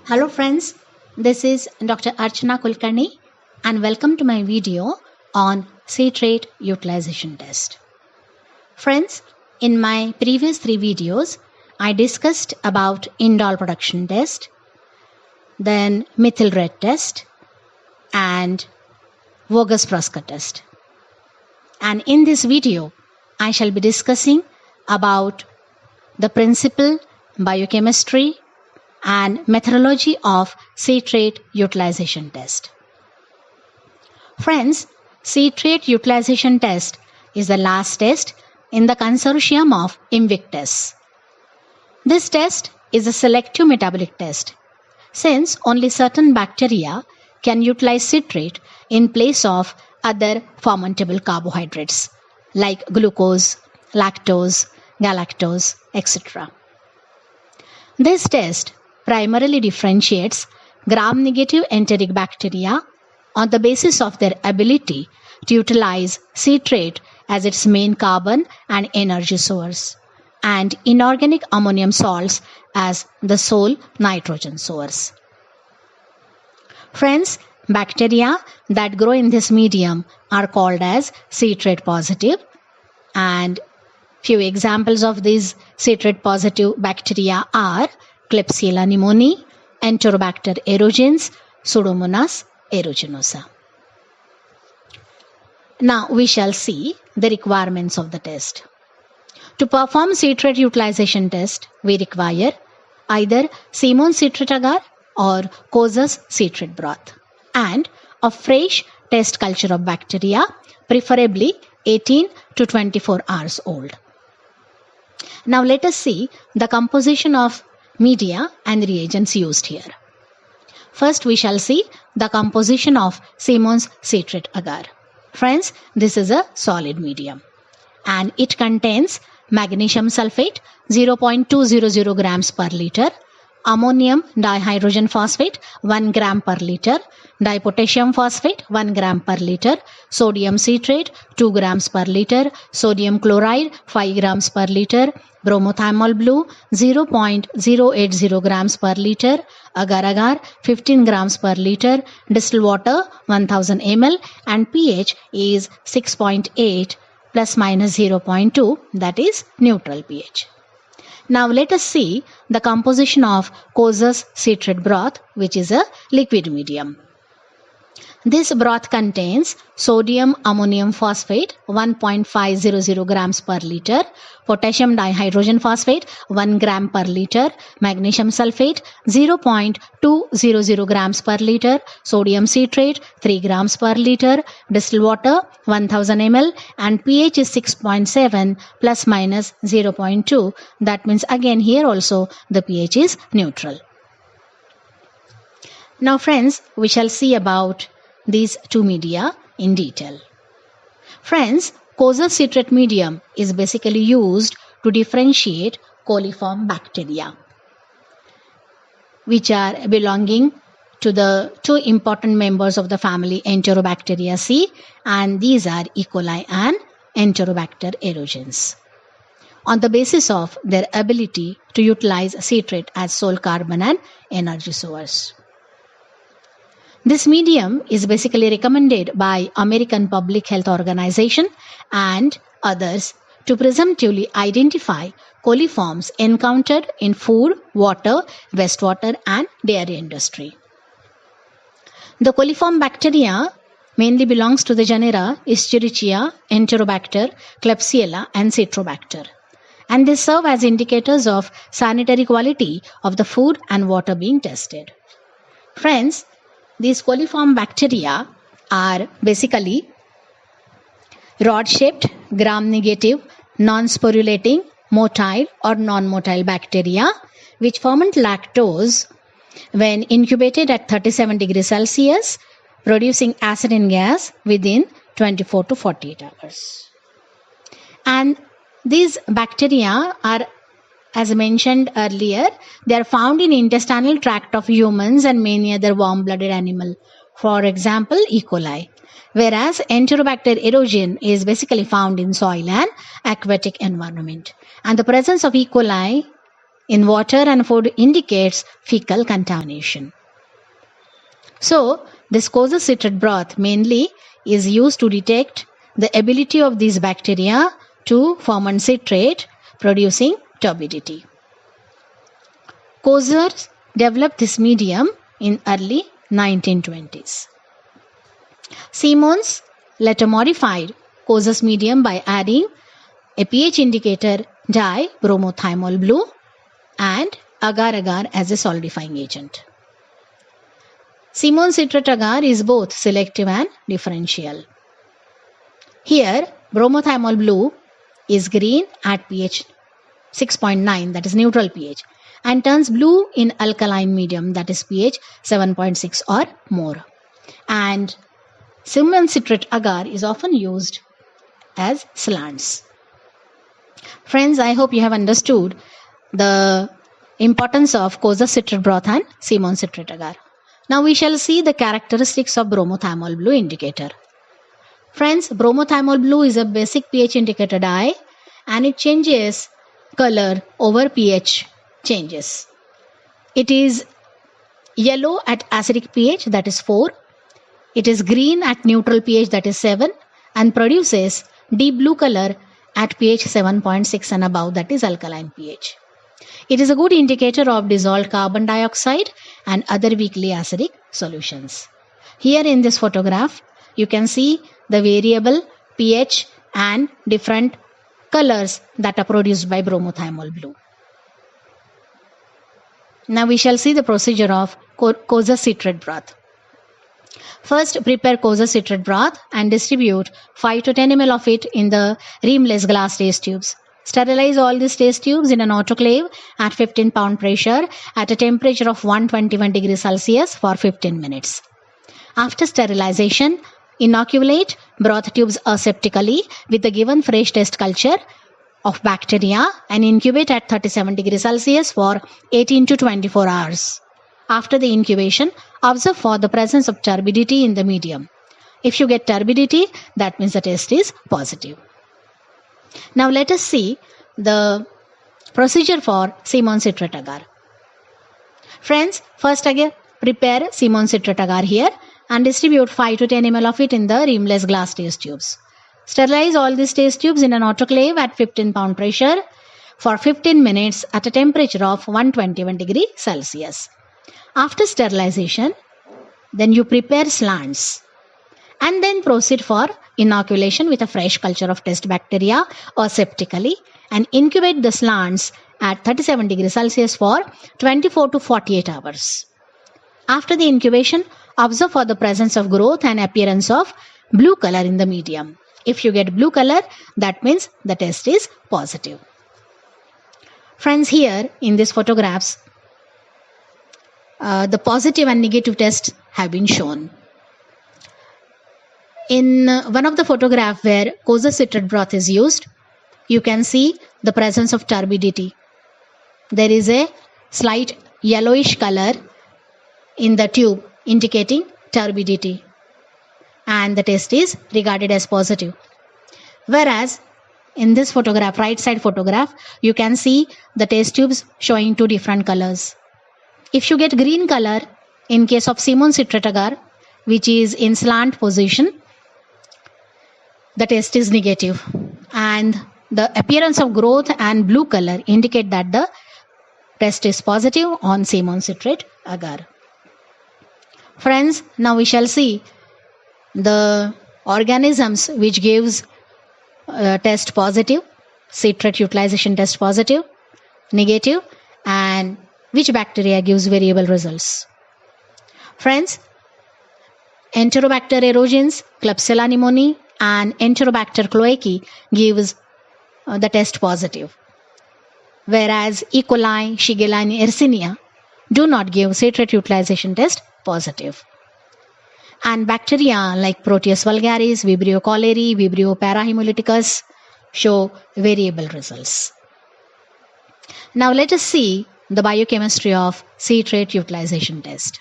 Hello friends, this is Dr. Archana Kulkarni and welcome to my video on citrate utilization test. Friends, in my previous 3 videos, I discussed about indole production test, then methyl red test and Voges-Proska test. And in this video, I shall be discussing about the principle, biochemistry and methodology of citrate utilization test. Friends, citrate utilization test is the last test in the consortium of Invictus. This test is a selective metabolic test since only certain bacteria can utilize citrate in place of other fermentable carbohydrates like glucose, lactose, galactose, etc. This test primarily differentiates gram-negative enteric bacteria on the basis of their ability to utilize citrate as its main carbon and energy source, and inorganic ammonium salts as the sole nitrogen source. Friends, bacteria that grow in this medium are called as citrate positive, and few examples of these citrate positive bacteria are Klebsiella pneumoniae, Enterobacter aerogens, Pseudomonas aeruginosa. Now we shall see the requirements of the test. To perform citrate utilization test, we require either Simmons citrate agar or Kozas citrate broth and a fresh test culture of bacteria, preferably 18 to 24 hours old. Now let us see the composition of media and reagents used here. First we shall see the composition of Simmons citrate agar. Friends, this is a solid medium and it contains magnesium sulfate 0.200 grams per liter, ammonium dihydrogen phosphate 1 gram per liter, dipotassium phosphate 1 gram per liter, sodium citrate 2 grams per liter, sodium chloride 5 grams per liter, bromothymol blue 0.080 grams per liter, agar-agar 15 grams per liter, distilled water 1000 ml and pH is 6.8 plus minus 0.2, that is neutral pH. Now let us see the composition of Kozas citrate broth, which is a liquid medium. This broth contains sodium ammonium phosphate 1.500 grams per liter, potassium dihydrogen phosphate 1 gram per liter, magnesium sulfate 0.200 grams per liter, sodium citrate 3 grams per liter, distilled water 1000 ml and pH is 6.7 plus minus 0.2. That means again here also the pH is neutral. Now friends, we shall see about these two media in detail. Friends, Kozas citrate medium is basically used to differentiate coliform bacteria, which are belonging to the two important members of the family Enterobacteriaceae, and these are E. coli and Enterobacter aerogens, on the basis of their ability to utilize citrate as sole carbon and energy source. This medium is basically recommended by American Public Health Organization and others to presumptively identify coliforms encountered in food, water, wastewater and dairy industry. The coliform bacteria mainly belongs to the genera Escherichia, Enterobacter, Klebsiella and Citrobacter, and they serve as indicators of sanitary quality of the food and water being tested. Friends, these coliform bacteria are basically rod-shaped, gram-negative, non-sporulating, motile or non-motile bacteria which ferment lactose when incubated at 37 degrees Celsius, producing acid and gas within 24 to 48 hours. And these bacteria are, as mentioned earlier, they are found in intestinal tract of humans and many other warm-blooded animal. For example, E. coli. Whereas Enterobacter aerogen is basically found in soil and aquatic environment. And the presence of E. coli in water and food indicates fecal contamination. So, this Cozus citrate broth mainly is used to detect the ability of these bacteria to ferment citrate, producing turbidity. Cozus developed this medium in early 1920s. Simmons later modified Cozus medium by adding a pH indicator di-bromothymol blue and agar-agar as a solidifying agent. Simmons citrate agar is both selective and differential. Here, bromothymol blue is green at pH 6.9, that is neutral pH, and turns blue in alkaline medium, that is pH 7.6 or more. And Simmons citrate agar is often used as slants. Friends, I hope you have understood the importance of Cozus citrate broth and Simmons citrate agar. Now we shall see the characteristics of bromothymol blue indicator. Friends, bromothymol blue is a basic pH indicator dye and it changes color over pH changes. It is yellow at acidic pH, that is 4. It is green at neutral pH, that is 7, and produces deep blue color at pH 7.6 and above, that is alkaline pH. It is a good indicator of dissolved carbon dioxide and other weakly acidic solutions. Here in this photograph, you can see the variable pH and different colors that are produced by bromothymol blue. Now we shall see the procedure of Cozus citrate broth. First, prepare Cozus citrate broth and distribute 5 to 10 ml of it in the rimless glass test tubes. Sterilize all these test tubes in an autoclave at 15 pound pressure at a temperature of 121 degrees Celsius for 15 minutes. After sterilization, inoculate broth tubes aseptically with the given fresh test culture of bacteria and incubate at 37 degrees Celsius for 18 to 24 hours. After the incubation, observe for the presence of turbidity in the medium. If you get turbidity, that means the test is positive. Now let us see the procedure for Simmons citrate agar. Friends, first again prepare Simmons citrate agar here and distribute 5 to 10 ml of it in the rimless glass test tubes. Sterilize all these test tubes in an autoclave at 15 pound pressure for 15 minutes at a temperature of 121 degrees Celsius. After sterilization, then you prepare slants and then proceed for inoculation with a fresh culture of test bacteria aseptically and incubate the slants at 37 degrees Celsius for 24 to 48 hours. After the incubation, observe for the presence of growth and appearance of blue color in the medium. If you get blue color, that means the test is positive. Friends, here in these photographs, the positive and negative tests have been shown. In one of the photographs where Cozus citrate broth is used, you can see the presence of turbidity. There is a slight yellowish color in the tube indicating turbidity, and the test is regarded as positive. Whereas in this photograph, right side photograph, you can see the test tubes showing two different colors. If you get green color in case of Simmons citrate agar, which is in slant position, the test is negative, and the appearance of growth and blue color indicate that the test is positive on Simmons citrate agar. Friends, now we shall see the organisms which gives test positive, citrate utilization test positive, negative, and which bacteria gives variable results. Friends, Enterobacter aerogens, Klebsiella pneumoniae, and Enterobacter cloacae gives the test positive, whereas E. coli, Shigella, and Yersinia do not give citrate utilization test positive. And bacteria like Proteus vulgaris, Vibrio cholerae, Vibrio parahemolyticus show variable results. Now let us see the biochemistry of citrate utilization test.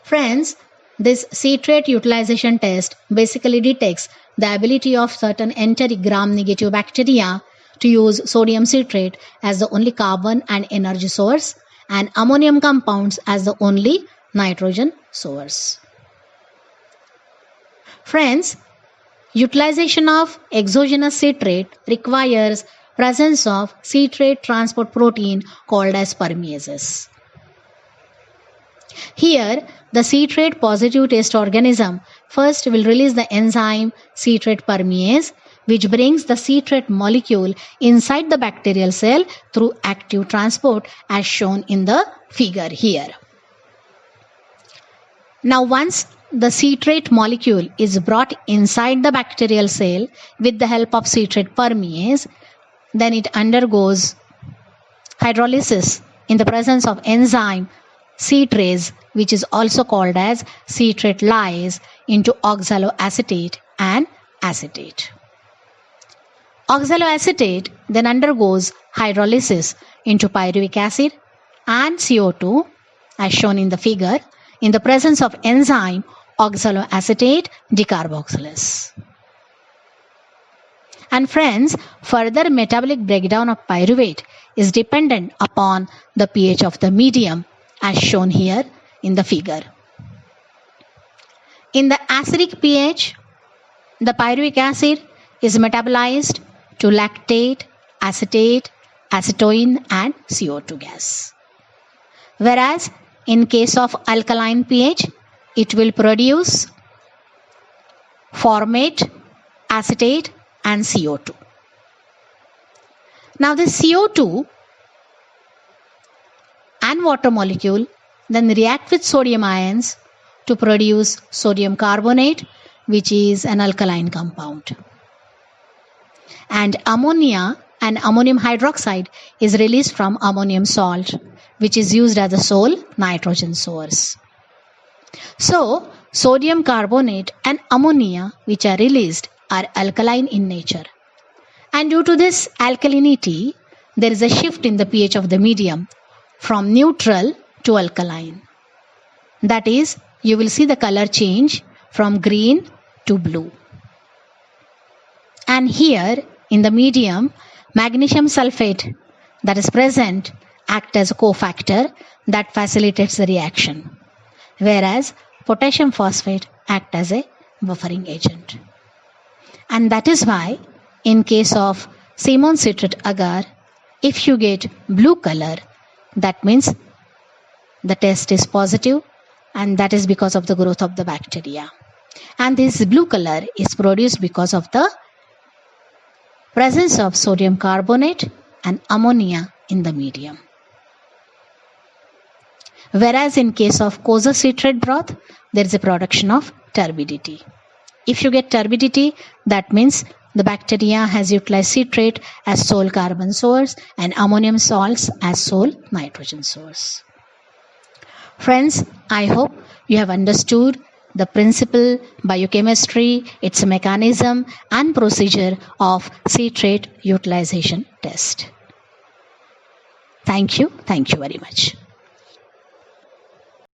Friends, this citrate utilization test basically detects the ability of certain enteric gram-negative bacteria to use sodium citrate as the only carbon and energy source and ammonium compounds as the only nitrogen source. Friends, utilization of exogenous citrate requires presence of citrate transport protein called as permeases. Here, the citrate positive test organism first will release the enzyme citrate permease, which brings the citrate molecule inside the bacterial cell through active transport as shown in the figure here. Now once the citrate molecule is brought inside the bacterial cell with the help of citrate permease, then it undergoes hydrolysis in the presence of enzyme citrase, which is also called as citrate lyase, into oxaloacetate and acetate. Oxaloacetate then undergoes hydrolysis into pyruvic acid and CO2 as shown in the figure in the presence of enzyme oxaloacetate decarboxylase. And friends, further metabolic breakdown of pyruvate is dependent upon the pH of the medium as shown here in the figure. In the acidic pH, the pyruvic acid is metabolized to lactate, acetate, acetoin and CO2 gas. Whereas in case of alkaline pH, it will produce formate, acetate and CO2. Now this CO2 and water molecule then react with sodium ions to produce sodium carbonate, which is an alkaline compound. And ammonia and ammonium hydroxide is released from ammonium salt, which is used as the sole nitrogen source. So, sodium carbonate and ammonia which are released are alkaline in nature. And due to this alkalinity, there is a shift in the pH of the medium from neutral to alkaline. That is, you will see the color change from green to blue. And here in the medium, magnesium sulfate that is present act as a cofactor that facilitates the reaction, whereas potassium phosphate act as a buffering agent. And that is why in case of Simon citrate agar, if you get blue color, that means the test is positive, and that is because of the growth of the bacteria. And this blue color is produced because of the presence of sodium carbonate and ammonia in the medium. Whereas in case of Koza citrate broth, there is a production of turbidity. If you get turbidity, that means the bacteria has utilized citrate as sole carbon source and ammonium salts as sole nitrogen source. Friends, I hope you have understood the principle, biochemistry, its mechanism and procedure of citrate utilization test. Thank you very much.